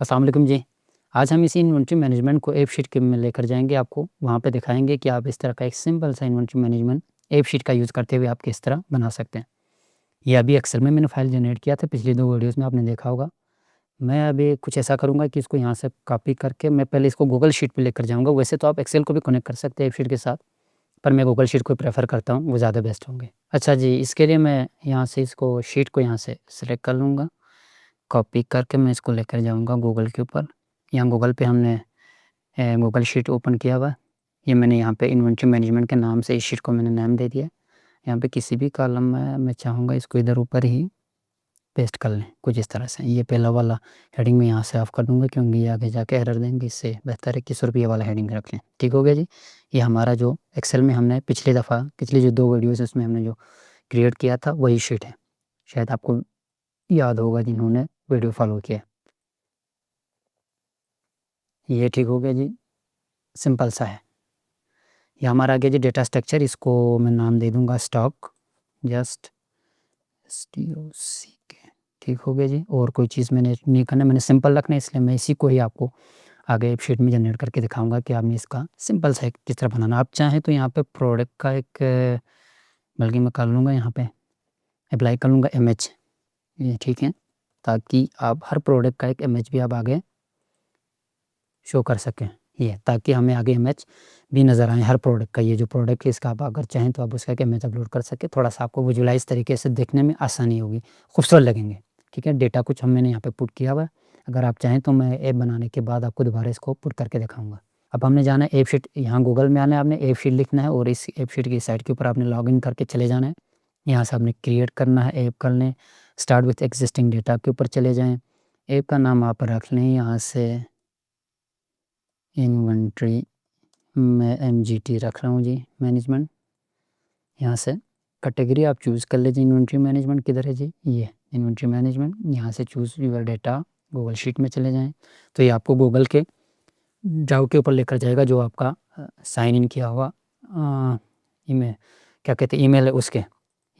अस्सलाम वालेकुम जी। आज हम इसी इन्वेंटरी मैनेजमेंट को ऐप शीट के में लेकर जाएँगे आपको। वहाँ पे दिखाएँगे कि आप इस तरह का एक सिंपल सा इन्वेंटरी मैनेजमेंट ऐप शीट का यूज़ करते हुए आप किस तरह बना सकते हैं। ये अभी एक्सेल में मैंने फ़ाइल जनरेट किया था, पिछली 2 वीडियोज़ में आपने देखा होगा। मैं अभी कुछ ऐसा करूँगा कि इसको यहाँ से कॉपी करके मैं पहले इसको गूगल शीट पे लेकर जाऊँगा। वैसे तो आप एक्सेल को भी कनेक्ट कर सकते हैं ऐप शीट के साथ, पर मैं गूगल शीट को प्रेफ़र करता हूँ, वो ज़्यादा बेस्ट होंगे। अच्छा जी, इसके लिए मैं यहाँ से इसको शीट को यहाँ से सेलेक्ट कर लूँगा। कॉपी करके मैं इसको लेकर जाऊँगा गूगल के ऊपर। यहाँ गूगल पे हमने गूगल शीट ओपन किया हुआ है। ये मैंने यहाँ पे इन्वेंटरी मैनेजमेंट के नाम से इस शीट को मैंने नाम दे दिया है। यहाँ पे किसी भी कॉलम में मैं चाहूँगा इसको इधर ऊपर ही पेस्ट कर लें, कुछ इस तरह से। ये पहला वाला हेडिंग मैं यहाँ से ऑफ कर दूँगा क्योंकि ये आगे जाके एरर देंगे, इससे बेहतर है कि सिर्फ़ ये वाला हेडिंग रख लें। ठीक हो गया जी? ये हमारा जो एक्सेल में हमने पिछली जो 2 वीडियोज़ उसमें हमने जो क्रिएट किया था वही शीट है। शायद आपको याद होगा जिन्होंने वीडियो फ़ॉलो किया है। ये ठीक हो गया जी, सिंपल सा है। ये हमारा आ गया जी डेटा स्ट्रक्चर, इसको मैं नाम दे दूँगा स्टॉक, जस्ट STOCK। ठीक हो गया जी। और कोई चीज़ मैंने नहीं करना, मैंने सिंपल रखना है, इसलिए मैं इसी को ही आपको आगे एक शीट में जनरेट करके दिखाऊँगा कि आपने इसका सिंपल सा एक किस तरह बनाना। आप चाहें तो यहाँ पे प्रोडक्ट का एक बल्कि मैं कर लूँगा यहाँ पे अप्लाई कर लूँगा इमेज, ये ठीक है, ताकि आप हर प्रोडक्ट का एक इमेज भी आप आगे शो कर सकें। ये ताकि हमें आगे इमेज भी नज़र आए हर प्रोडक्ट का। ये जो प्रोडक्ट है इसका आप अगर चाहें तो आप उसका एक इमेज अपलोड कर सकें, थोड़ा-सा आपको विजुअलाइज़ तरीके से देखने में आसानी होगी, खूबसूरत लगेंगे। ठीक है, डेटा कुछ मैंने यहाँ पे पुट किया हुआ है। अगर आप चाहें तो मैं ऐप बनाने के बाद आपको दोबारा इसको पुट करके दिखाऊँगा। अब हमने जाना है ऐप शीट, यहाँ गूगल में आना है, आपने ऐप शीट लिखना है और इस ऐप शीट की साइट के ऊपर आपने लॉगिन करके चले जाना है। यहाँ से आपने क्रिएट करना है, ऐप कर लें, स्टार्ट विथ एक्जिस्टिंग डेटा के ऊपर चले जाएँ। ऐप का नाम आप रख लें यहाँ से इन्वेंटरी, मैं MGT रख रहा हूँ जी, मैनेजमेंट। यहाँ से कैटेगरी आप चूज़ कर लीजिए, इन्वेंटरी मैनेजमेंट किधर है जी, ये इन्वेंटरी मैनेजमेंट। यहाँ से choose your data, Google sheet में चले जाएँ, तो ये आपको गूगल के ड्राइव के ऊपर लेकर जाएगा जो आपका साइन इन किया हुआ ईमेल, क्या कहते हैं, ईमेल है उसके।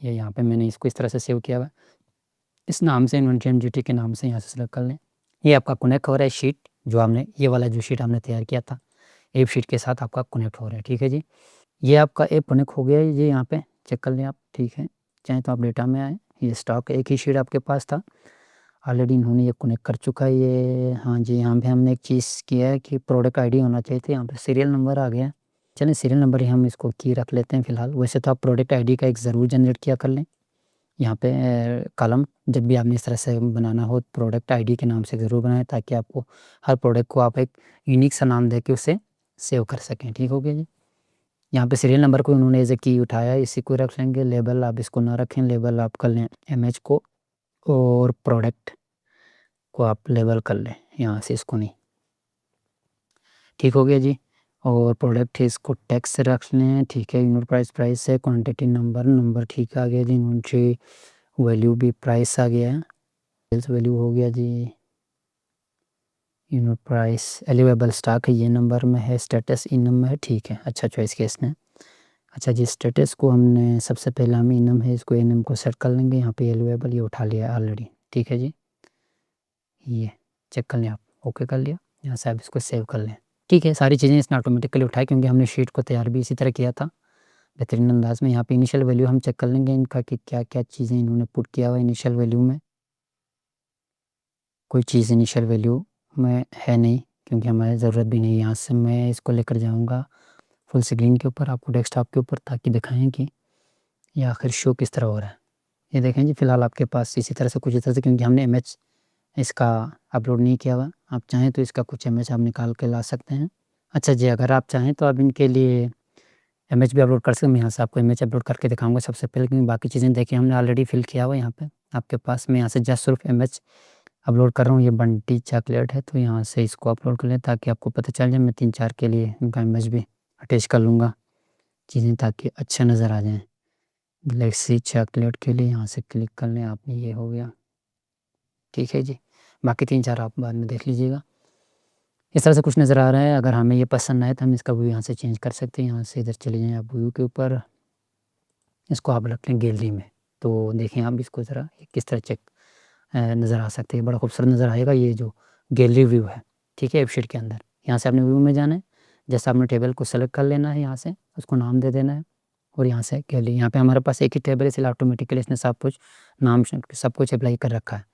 ये यहाँ पे मैंने इसको इस तरह से सेव किया हुआ है, इस नाम से इन्वेंटरी MGT के नाम से यहाँ से सेलेक्ट कर लें। ये आपका कनेक्ट हो रहा है शीट, जो हमने ये वाला जो शीट हमने तैयार किया था, ऐप शीट के साथ आपका कनेक्ट हो रहा है। ठीक है जी। ये आपका ऐप कनेक्ट हो गया है, ये यहाँ पे चेक कर लें आप, ठीक है। चाहें तो आप डेटा में आएँ, ये स्टॉक एक ही शीट आपके पास था, ऑलरेडी इन्होंने ये कनेक्ट कर चुका है ये। हाँ जी, यहाँ पे हमने एक चीज़ किया है कि प्रोडक्ट आईडी होना चाहिए था, यहाँ पे सीरियल नंबर आ गया है। चलें सीरियल नंबर ही हम इसको की रख लेते हैं फ़िलहाल। वैसे तो आप प्रोडक्ट आईडी का एक ज़रूर जनरेट किया कर लें। यहाँ पे कॉलम जब भी आपने इस तरह से बनाना हो प्रोडक्ट आईडी के नाम से ज़रूर बनाएँ, ताकि आपको हर प्रोडक्ट को आप एक यूनिक सा नाम देके उसे सेव कर सकें। ठीक हो गया जी। यहाँ पे सीरियल नंबर को उन्होंने एज़ ए की उठाया है, इसी को रख लेंगे। लेबल आप इसको ना रखें, लेबल आप कर लें इमेज को, और प्रोडक्ट को आप लेबल कर लें यहाँ से, इसको नहीं। ठीक हो गया जी। और प्रोडक्ट है, इसको टेक्स्ट से रख लें, ठीक है। यूनिट प्राइस प्राइस है, क्वांटिटी नंबर नंबर ठीक आ गया जी। इन्वेंटरी वैल्यू भी प्राइस आ गया है, सेल्स वैल्यू हो गया जी। यूनिट प्राइस अवेलेबल स्टॉक है, ये नंबर में है, स्टेटस इनम में है, ठीक है। अच्छा चॉइस किया इसने। अच्छा जी, स्टेटस को हमने सबसे पहले हम इनम है, इसको इनम को सेट कर लेंगे। यहाँ पे अवेलेबल ये उठा लिया है ऑलरेडी, ठीक है जी। ये चेक कर लें आप, ओके कर लिया। यहाँ से आप इसको सेव कर लें, ठीक है। सारी चीज़ें इसने ऑटोमेटिकली उठाई क्योंकि हमने शीट को तैयार भी इसी तरह किया था बेहतरीन अंदाज में। यहाँ पे इनिशियल वैल्यू हम चेक कर लेंगे इनका कि क्या क्या चीज़ें इन्होंने पुट किया हुआ है इनिशियल वैल्यू में। कोई चीज़ इनिशियल वैल्यू में है नहीं, क्योंकि हमारी ज़रूरत भी नहीं है। यहाँ से मैं इसको लेकर जाऊँगा फुल स्क्रीन के ऊपर, आपको डेस्कटॉप के ऊपर, ताकि दिखाएँ कि ये आखिर शो किस तरह हो रहा है। ये देखें जी, फ़िलहाल आपके पास इसी तरह से कुछ इस तरह से, क्योंकि हमने इमेज इसका अपलोड नहीं किया हुआ। आप चाहें तो इसका कुछ इमेज आप निकाल के ला सकते हैं। अच्छा जी, अगर आप चाहें तो आप इनके लिए इमेज भी अपलोड कर सकते हैं। मैं यहाँ से आपको इमेज अपलोड करके दिखाऊँगा सबसे पहले, क्योंकि बाकी चीज़ें देखिए हमने ऑलरेडी फिल किया हुआ है यहाँ पे आपके पास। मैं यहाँ से जस्ट सिर्फ इमेज अपलोड कर रहा हूँ। ये बंटी चॉकलेट है, तो यहाँ से इसको अपलोड कर लें ताकि आपको पता चल जाए। मैं 3-4 के लिए इनका इमेज भी अटैच कर लूँगा चीज़ें, ताकि अच्छा नज़र आ जाएँ। गैलेक्सी चॉकलेट के लिए यहाँ से क्लिक कर लें आपने, ये हो गया, ठीक है जी। बाकी 3-4 आप बाद में देख लीजिएगा। इस तरह से कुछ नज़र आ रहा है। अगर हमें ये पसंद आए तो हम इसका व्यू यहाँ से चेंज कर सकते हैं। यहाँ से इधर चले जाएँ आप व्यू के ऊपर, इसको आप रख लें गैलरी में। तो देखें आप इसको ज़रा किस तरह नज़र आ सकते हैं, बड़ा खूबसूरत नज़र आएगा। ये जो गैलरी व्यू है, ठीक है, एपशीट के अंदर। यहाँ से आपने व्यू में जाना है, जैसे आपने टेबल को सेलेक्ट कर लेना है, यहाँ से उसको नाम दे देना है और यहाँ से गैलरी। यहाँ पे हमारे पास एक ही टेबल है इसलिए ऑटोमेटिकली इसने सब कुछ नाम सब कुछ अप्लाई कर रखा है।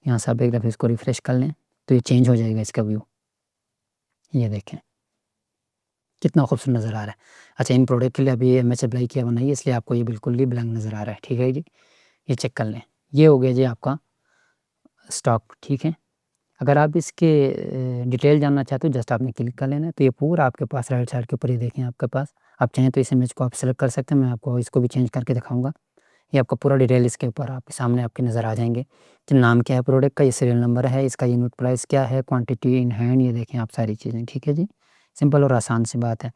यहाँ से आप एक दफ़े इसको रिफ़्रेश कर लें तो ये चेंज हो जाएगा इसका व्यू। ये देखें कितना खूबसूरत नज़र आ रहा है। अच्छा, इन प्रोडक्ट के लिए अभी इमेज अप्लाई किया हुआ नहीं है इसलिए आपको ये बिल्कुल ही ब्लैंक नज़र आ रहा है, ठीक है जी। ये चेक कर लें, ये हो गया जी आपका स्टॉक, ठीक है। अगर आप इसके डिटेल जानना चाहते हो जस्ट आपने क्लिक कर लेना है तो ये पूरा आपके पास राइट साइड के ऊपर ये देखें आपके पास। आप चाहें तो इस इमेज को आप सेलेक्ट कर सकते हैं, मैं आपको इसको भी चेंज करके दिखाऊंगा। ये आपका पूरा डिटेल इसके ऊपर आपके सामने आपके नज़र आ जाएंगे कि नाम क्या है प्रोडक्ट का, ये सीरियल नंबर है, इसका यूनिट प्राइस क्या है, क्वांटिटी इन हैंड, ये देखें आप सारी चीज़ें, ठीक है जी। सिंपल और आसान सी बात है।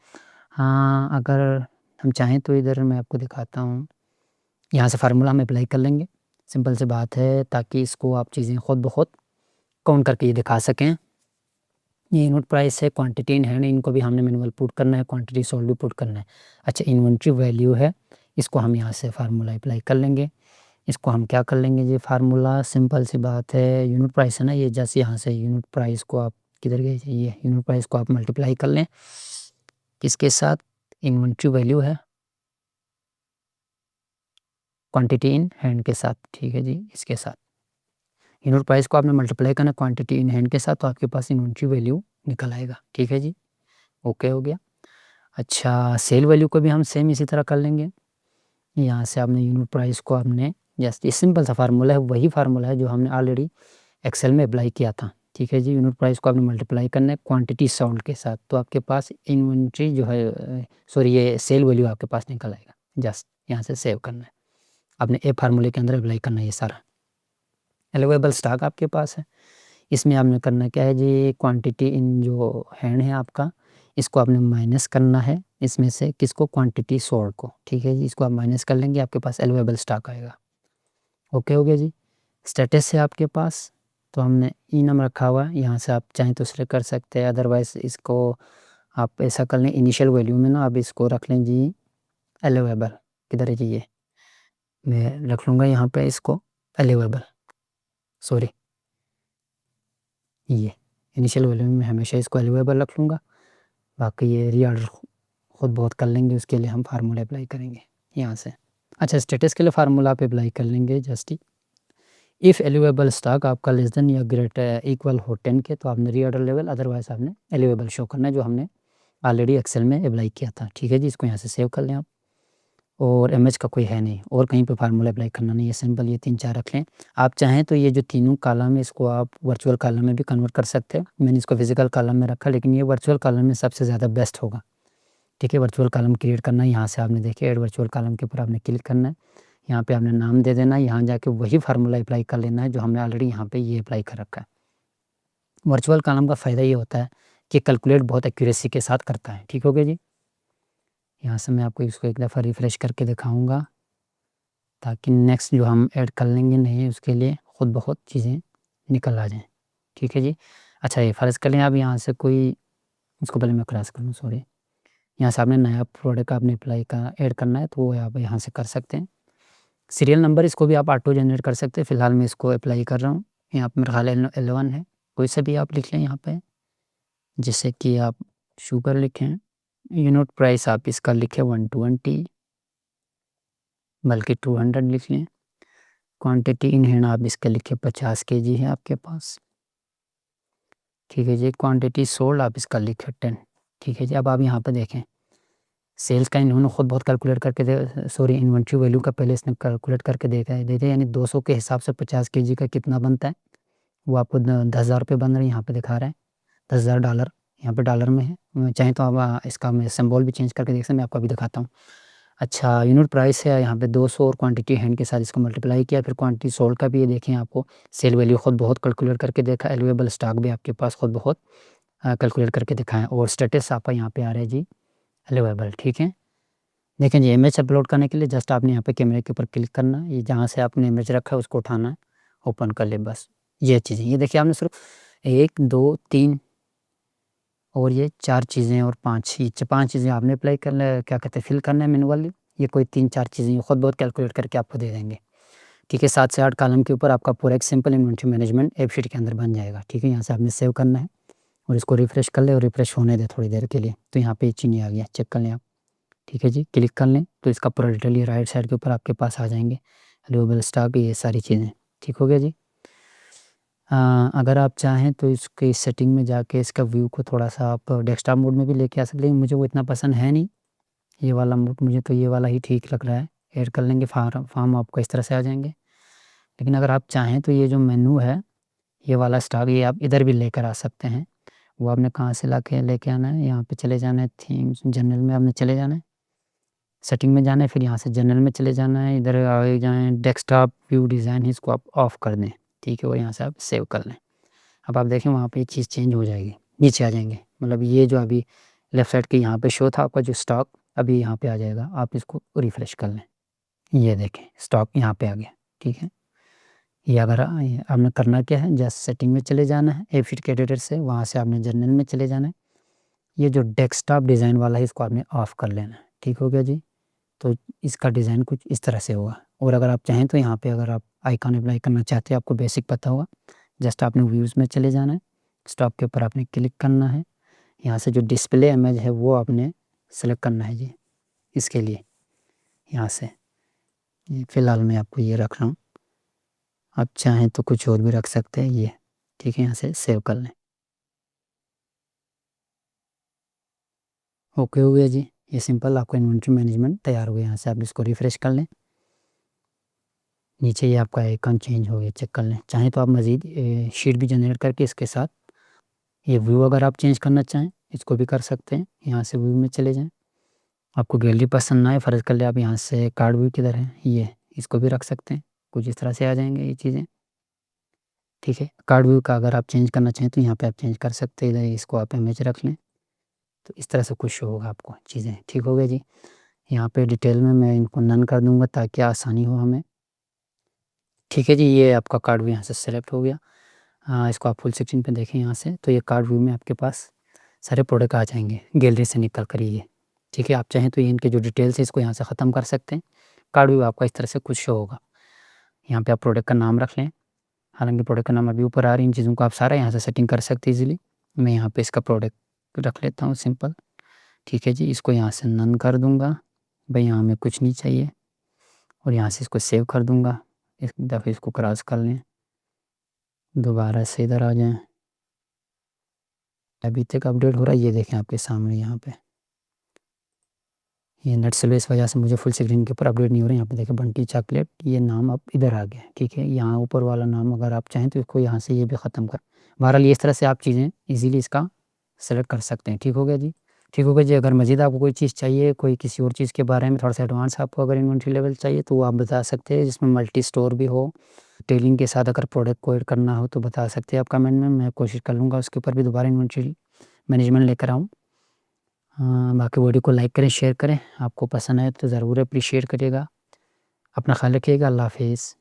हाँ, अगर हम चाहें तो इधर मैं आपको दिखाता हूँ, यहाँ से फार्मूला हम अप्लाई कर लेंगे। सिंपल सी बात है ताकि इसको आप चीज़ें खुद ब खुद काउंट करके ये दिखा सकें। ये यूनिट प्राइस है, क्वांटिटी इन हैंड, इनको भी हमने मैनुअल पुट करना है, क्वांटिटी सोल्ड भी पुट करना है। अच्छा, इन्वेंट्री वैल्यू है, इसको हम यहाँ से फार्मूला अप्लाई कर लेंगे। इसको हम क्या कर लेंगे जी, फार्मूला सिंपल सी बात है, यूनिट प्राइस है ना, ये जैसे यहाँ से यूनिट प्राइस को आप किधर गए, ये यूनिट प्राइस को आप मल्टीप्लाई कर लें किसके साथ, इन्वेंट्री वैल्यू है क्वांटिटी इन हैंड के साथ, ठीक है जी, इसके साथ यूनिट प्राइस को आपने मल्टीप्लाई करना क्वांटिटी इन हैंड के साथ तो आपके पास इन्वेंट्री वैल्यू निकल आएगा, ठीक है जी। ओके हो गया। अच्छा, सेल वैल्यू को भी हम सेम इसी तरह कर लेंगे। यहाँ से आपने यूनिट प्राइस को आपने जस्ट, ये सिंपल सा फार्मूला है, वही फार्मूला है जो हमने ऑलरेडी एक्सेल में अप्लाई किया था, ठीक है जी। यूनिट प्राइस को आपने मल्टीप्लाई करना है क्वांटिटी सोल्ड के साथ तो आपके पास इन्वेंट्री जो है सॉरी ये सेल वैल्यू आपके पास निकल आएगा। जस्ट यहाँ से सेव करना है, आपने ए फार्मूले के अंदर अप्लाई करना है ये सारा। अवेलेबल स्टॉक आपके पास है, इसमें आपने करना क्या है जी, क्वांटिटी इन जो हैंड है आपका, इसको आपने माइनस करना है इसमें से किसको, क्वांटिटी सोल्ड को, ठीक है जी। इसको आप माइनस कर लेंगे, आपके पास अवेलेबल स्टॉक आएगा। ओके हो गया जी। स्टेटस है आपके पास, तो हमने ई नाम रखा हुआ है, यहाँ से आप चाहें तो सिलेक्ट कर सकते हैं, अदरवाइज़ इसको आप ऐसा कर लें इनिशियल वैल्यू में ना आप इसको रख लें जी अवेलेबल। किधर है जी, ये मैं रख लूँगा यहाँ पे इसको अवेलेबल, सॉरी ये इनिशियल वैल्यू में हमेशा इसको अवेलेबल रख लूँगा। बाकी ये रीऑर्डर खुद बहुत कर लेंगे, उसके लिए हम फार्मूला अप्लाई करेंगे यहाँ से। अच्छा, स्टेटस के लिए फार्मूला आप अप्लाई कर लेंगे जस्ट इफ़ अवेलेबल स्टॉक आपका लेस देन या ग्रेटर इक्वल हो 10 के तो आपने रीऑर्डर लेवल, अदरवाइज़ आपने अवेलेबल शो करना है जो हमने ऑलरेडी एक्सेल में अप्लाई किया था, ठीक है जी। इसको यहाँ से सेव कर लें आप, और इमेज का कोई है नहीं और कहीं पे फार्मूला अप्लाई करना नहीं है, सिंपल ये 3-4 रख लें। आप चाहें तो ये जो तीनों कॉलम है इसको आप वर्चुअल कॉलम में भी कन्वर्ट कर सकते हैं, मैंने इसको फिजिकल कॉलम में रखा लेकिन ये वर्चुअल कॉलम में सबसे ज़्यादा बेस्ट होगा, ठीक है। वर्चुअल कॉलम क्रिएट करना है, यहाँ से आपने देखिए ऐड वर्चुअल कॉलम के ऊपर आपने क्लिक करना है, यहाँ पे आपने नाम दे देना है, यहाँ जाके वही फार्मूला अप्लाई कर लेना है जो हमने ऑलरेडी यहाँ पे ये अप्लाई कर रखा है। वर्चुअल कॉलम का फ़ायदा ये होता है कि कैलकुलेट बहुत एक्यूरेसी के साथ करता है, ठीक हो गया जी। यहाँ से मैं आपको इसको एक दफ़ा रिफ़्रेश करके दिखाऊँगा ताकि नेक्स्ट जो हम ऐड कर लेंगे नहीं उसके लिए खुद ब खुद चीज़ें निकल आ जाएँ, ठीक है जी। अच्छा, ये फ़र्ज़ कर लें आप यहाँ से कोई, इसको पहले मैं क्रॉस कर लूँ, सॉरी। यहाँ से आपने नया प्रोडक्ट आपने अप्लाई का ऐड करना है तो वो आप यहाँ से कर सकते हैं। सीरियल नंबर इसको भी आप ऑटो जनरेट कर सकते हैं, फ़िलहाल मैं इसको अप्लाई कर रहा हूँ। यहाँ पे मेरा ख़्याल है 11 है, कोई सा भी आप लिख लें यहाँ पे, जैसे कि आप शुगर लिखें, यूनिट प्राइस आप इसका लिखें 120 बल्कि 200 लिख लें, क्वांटिटी इन हैंड आप इसका लिखें 50 केजी है आपके पास, ठीक है जी। क्वांटिटी सोल्ड आप इसका लिखें 10, ठीक है जी। अब आप यहाँ पे देखें सेल्स का इन्होंने खुद बहुत कैलकुलेट करके दे, सॉरी इन्वेंट्री वैल्यू का पहले इसने कैलकुलेट करके देखा है, देते यानी 200 के हिसाब से 50 केजी का कितना बनता है, वो आपको 10,000 रुपये बन रहे हैं, यहाँ पे दिखा रहा है $10,000, यहाँ पे डॉलर में है। चाहें तो आप इसका मैं सिंबल भी चेंज करके देख सकते हैं, मैं आपको अभी दिखाता हूँ। अच्छा, यूनिट प्राइस है यहाँ पे 200 और क्वांटिटी हैंड के साथ इसको मल्टीप्लाई किया, फिर क्वांटिटी सोल्ड का भी ये देखें आपको सेल वैल्यू खुद बहुत कैलकुलेट करके देखा, अवेलेबल स्टॉक भी आपके पास खुद बहुत कैलकुलेट करके दिखाएँ, और स्टेटस आपका यहाँ पे आ रहा है जी अवेलेबल, ठीक है। देखें जी, इमेज अपलोड करने के लिए जस्ट आपने यहाँ पे कैमरे के ऊपर क्लिक करना है, ये जहाँ से आपने इमेज रखा है उसको उठाना है, ओपन कर ले बस। ये चीज़ें, ये देखिए आपने सिर्फ 1, 2, 3 और ये 4 चीज़ें और 5 ये 5 चीज़ें आपने अप्लाई करना है, क्या कहते हैं फिल करना है मैनुअली। ये कोई 3-4 चीज़ें खुद बहुत कैलकुलेट करके आपको दे देंगे। ठीक है। 7 से 8 कॉलम के ऊपर आपका पूरा एक simple inventory management app sheet के अंदर बन जाएगा। ठीक है, यहाँ से आपने सेव करना है और इसको रिफ्रेश कर लें और रिफ्रेश होने दें थोड़ी देर के लिए। तो यहाँ पे चीनी आ गया, चेक कर लें आप। ठीक है जी, क्लिक कर लें तो इसका पूरा डिटेल ये राइट साइड के ऊपर आपके पास आ जाएंगे, अवेलेबल स्टॉक, ये सारी चीज़ें। ठीक हो गया जी। अगर आप चाहें तो इसकी सेटिंग में जाके इसका व्यू को थोड़ा सा आप डेस्कटॉप मोड में भी लेके आ सकते हैं, लेकिन मुझे वो इतना पसंद है नहीं ये वाला मोड, मुझे तो ये वाला ही ठीक लग रहा है। ऐड कर लेंगे, फार्म आपको इस तरह से आ जाएंगे। लेकिन अगर आप चाहें तो ये जो मेनू है ये वाला स्टॉक, ये आप इधर भी लेकर आ सकते हैं। वो आपने कहाँ से लेके आना है, यहाँ पे चले जाना है, थीम्स जनरल में आपने चले जाना है, सेटिंग में जाना है, फिर यहाँ से जनरल में चले जाना है, इधर आ जाएँ डेस्कटॉप व्यू डिज़ाइन, इसको आप ऑफ़ कर दें। ठीक है, और यहाँ से आप सेव कर लें। अब आप देखें वहाँ पे ये चीज़ चेंज हो जाएगी, नीचे आ जाएंगे, मतलब ये जो अभी लेफ़्ट साइड के यहाँ पे शो था आपका जो स्टॉक, अभी यहाँ पे आ जाएगा। आप इसको रिफ़्रेश कर लें, ये देखें स्टॉक यहाँ पे आ गया। ठीक है, ये अगर आपने करना क्या है, जस्ट सेटिंग में चले जाना है ऐप शीट के एडिटर से, वहाँ से आपने जनरल में चले जाना है, ये जो डेस्कटॉप डिज़ाइन वाला है इसको आपने ऑफ़ कर लेना है। ठीक हो गया जी। तो इसका डिज़ाइन कुछ इस तरह से होगा। और अगर आप चाहें तो यहाँ पे अगर आप आइकन अप्लाई करना चाहते हैं, आपको बेसिक पता होगा, जस्ट आपने व्यूज़ में चले जाना है, स्टॉक के ऊपर आपने क्लिक करना है, यहाँ से जो डिस्प्ले इमेज है वो आपने सेलेक्ट करना है जी। इसके लिए यहाँ से फ़िलहाल मैं आपको ये रख रहा हूँ, आप चाहें तो कुछ और भी रख सकते हैं ये। ठीक है, यहाँ से सेव कर लें। ओके हो गया जी, ये सिंपल आपका इन्वेंटरी मैनेजमेंट तैयार हो गया। यहाँ से आप इसको रिफ़्रेश कर लें, नीचे ये आपका आइकन चेंज हो गया, चेक कर लें। चाहें तो आप मज़ीद शीट भी जनरेट करके इसके साथ ये व्यू अगर आप चेंज करना चाहें इसको भी कर सकते हैं। यहाँ से व्यू में चले जाएँ, आपको गैलरी पसंद ना आए, फ़र्ज़ कर लें आप यहाँ से कार्ड व्यू किधर है, ये इसको भी रख सकते हैं, कुछ इस तरह से आ जाएंगे ये चीज़ें। ठीक है, कार्ड व्यू का अगर आप चेंज करना चाहें तो यहाँ पे आप चेंज कर सकते हैं, इधर इसको आप इमेज रख लें तो इस तरह से कुछ शो होगा आपको चीज़ें। ठीक हो गया जी। यहाँ पे डिटेल में मैं इनको नन कर दूँगा ताकि आसानी हो हमें। ठीक है जी, ये आपका कार्ड व्यू यहाँ से सेलेक्ट हो गया। इसको आप फुल सेक्शन पे देखें यहाँ से, तो ये कार्ड व्यू में आपके पास सारे प्रोडक्ट आ जाएँगे गैलरी से निकल कर ये। ठीक है, आप चाहें तो ये इनके जो डिटेल्स है इसको यहाँ से ख़त्म कर सकते हैं। कार्ड व्यू आपका इस तरह से कुछ शो होगा। यहाँ पे आप प्रोडक्ट का नाम रख लें, हालाँकि प्रोडक्ट का नाम अभी ऊपर आ रही है, इन चीज़ों को आप सारा यहाँ से सेटिंग कर सकते हैं ईज़िली। मैं यहाँ पे इसका प्रोडक्ट रख लेता हूँ सिंपल। ठीक है जी, इसको यहाँ से नन कर दूँगा, भई यहाँ हमें कुछ नहीं चाहिए, और यहाँ से इसको सेव कर दूँगा। एक दफ़े इसको क्रॉस कर लें, दोबारा से इधर आ जाएँ। अभी तक अपडेट हो रहा है, ये देखें आपके सामने यहाँ पे। ये नेट स्लो इस वजह से मुझे फुल स्क्रीन के ऊपर अपडेट नहीं हो रहा है। यहाँ पे देखें बंटी चॉकलेट, ये नाम अब इधर आ गया। ठीक है, यहाँ ऊपर वाला नाम अगर आप चाहें तो इसको यहाँ से ये भी ख़त्म कर, बहरहाल ये इस तरह से आप चीज़ें ईज़िली इसका सेलेक्ट कर सकते हैं। ठीक हो गया जी। ठीक हो गया जी। अगर मज़ीद आपको कोई चीज़ चाहिए, कोई किसी और चीज़ के बारे में थोड़ा-सा एडवांस आपको अगर इन्वेंटरी लेवल चाहिए तो वो आप बता सकते हैं, जिसमें मल्टी स्टोर भी हो, टेलिंग के साथ अगर प्रोडक्ट को ऐड करना हो तो बता सकते हैं आप कमेंट में, मैं कोशिश कर लूँगा उसके ऊपर भी दोबारा इन्वेंटरी मैनेजमेंट लेकर आऊँ। बाकी वीडियो को लाइक करें, शेयर करें, आपको पसंद आए तो ज़रूर एप्रिशिएट करिएगा। अपना ख़्याल रखिएगा, अल्लाह हाफ़िज़।